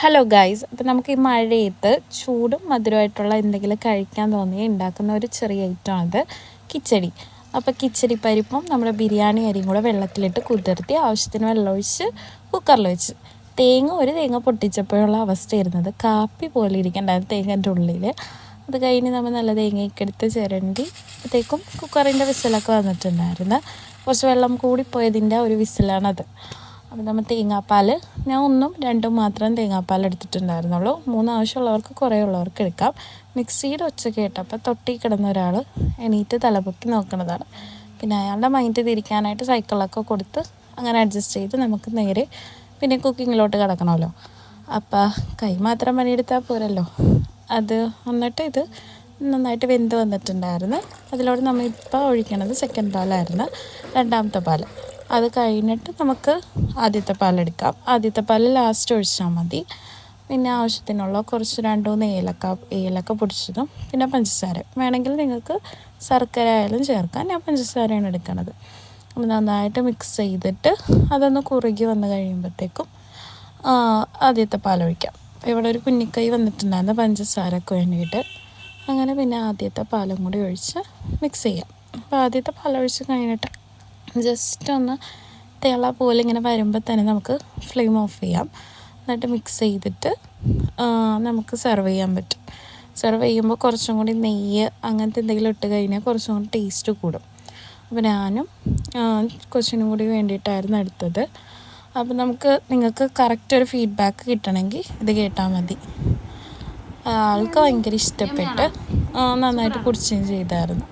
Hello guys, അപ്പോൾ നമുക്ക് ഈ മഴയത്ത് ചൂടും മധുരമായിട്ടുള്ള എന്തെങ്കിലും കഴിക്കാൻ തോന്നി ഉണ്ടാക്കുന്ന ഒരു ചെറിയ ഐറ്റമാണിത്, കിച്ചടി. അപ്പോൾ കിച്ചടി പരിപ്പും നമ്മുടെ ബിരിയാണി അരിയും കൂടെ വെള്ളത്തിലിട്ട് കുതിർത്തി ആവശ്യത്തിന് വെള്ളമൊഴിച്ച് കുക്കറിൽ വെച്ച് ഒരു തേങ്ങ പൊട്ടിച്ചപ്പോഴുള്ള അവസ്ഥ ഇരുന്നത് കാപ്പി പോലെ ഇരിക്കേണ്ടായിരുന്നു തേങ്ങൻ്റെ ഉള്ളിൽ. അത് കഴിഞ്ഞ് നമ്മൾ നല്ല തേങ്ങയൊക്കെ എടുത്ത് ചിരണ്ടി അപ്പോഴത്തേക്കും കുക്കറിൻ്റെ വിസിലൊക്കെ വന്നിട്ടുണ്ടായിരുന്നു. കുറച്ച് വെള്ളം കൂടിപ്പോയതിൻ്റെ ഒരു വിസിലാണത്. അപ്പോൾ നമ്മൾ തേങ്ങാപ്പാൽ ഞാൻ 1ഉം 2ഉം മാത്രം തേങ്ങാപ്പാൽ എടുത്തിട്ടുണ്ടായിരുന്നുള്ളൂ. 3 ആവശ്യമുള്ളവർക്ക് കുറേ ഉള്ളവർക്ക് എടുക്കാം. മിക്സിയുടെ ഒച്ച കേട്ടപ്പോൾ തൊട്ടി കിടന്ന ഒരാൾ എണീറ്റ് തലപൊക്കി നോക്കുന്നതാണ്. പിന്നെ അയാളുടെ മൈൻഡ് തിരിക്കാനായിട്ട് സൈക്കിളൊക്കെ കൊടുത്ത് അങ്ങനെ അഡ്ജസ്റ്റ് ചെയ്ത് നമുക്ക് നേരെ പിന്നെ കുക്കിങ്ങിലോട്ട് കിടക്കണമല്ലോ. അപ്പോൾ കൈ മാത്രം പണിയെടുത്താൽ പോരല്ലോ. അത് എന്നിട്ട് ഇത് നന്നായിട്ട് വെന്ത് വന്നിട്ടുണ്ടായിരുന്നു. അതിലോട്ട് നമ്മൾ ഇപ്പോൾ ഒഴിക്കണത് സെക്കൻഡ് പാലായിരുന്നു, 2ാമത്തെ പാൽ. അത് കഴിഞ്ഞിട്ട് നമുക്ക് ആദ്യത്തെ പാലെടുക്കാം. ആദ്യത്തെ പാൽ ലാസ്റ്റ് ഒഴിച്ചാൽ മതി. പിന്നെ ആവശ്യത്തിനുള്ള കുറച്ച് 2-3 ഏലക്ക പൊടിച്ചതും പിന്നെ പഞ്ചസാര വേണമെങ്കിൽ നിങ്ങൾക്ക് ശർക്കര ആയാലും ചേർക്കാം. ഞാൻ പഞ്ചസാരയാണ് എടുക്കണത്. അപ്പോൾ നന്നായിട്ട് മിക്സ് ചെയ്തിട്ട് അതൊന്ന് കുറുകി വന്ന് കഴിയുമ്പോഴത്തേക്കും ആദ്യത്തെ പാലൊഴിക്കാം. ഇവിടെ ഒരു കുഞ്ഞിക്കൈ വന്നിട്ടുണ്ടായിരുന്നു പഞ്ചസാരക്ക് വേണ്ടിയിട്ട്. അങ്ങനെ പിന്നെ ആദ്യത്തെ പാലും കൂടി ഒഴിച്ച് മിക്സ് ചെയ്യാം. അപ്പോൾ ആദ്യത്തെ പാലൊഴിച്ച് കഴിഞ്ഞിട്ട് ജസ്റ്റ് ഒന്ന് തിള പോലെ ഇങ്ങനെ വരുമ്പോൾ തന്നെ നമുക്ക് ഫ്ലെയിം ഓഫ് ചെയ്യാം. എന്നിട്ട് മിക്സ് ചെയ്തിട്ട് നമുക്ക് സെർവ് ചെയ്യാൻ പറ്റും. സെർവ് ചെയ്യുമ്പോൾ കുറച്ചും കൂടി നെയ്യ് അങ്ങനത്തെ എന്തെങ്കിലും ഇട്ട് കഴിഞ്ഞാൽ കുറച്ചും കൂടി ടേസ്റ്റ് കൂടും. അപ്പോൾ ഞാനും കൊച്ചിനും കൂടി വേണ്ടിയിട്ടായിരുന്നു എടുത്തത്. അപ്പോൾ നിങ്ങൾക്ക് കറക്റ്റ് ഒരു ഫീഡ്ബാക്ക് കിട്ടണമെങ്കിൽ ഇത് കേട്ടാൽ മതി. ആൾക്ക് ഭയങ്കര ഇഷ്ടപ്പെട്ട് നന്നായിട്ട് കുടിക്കുകയും ചെയ്തായിരുന്നു.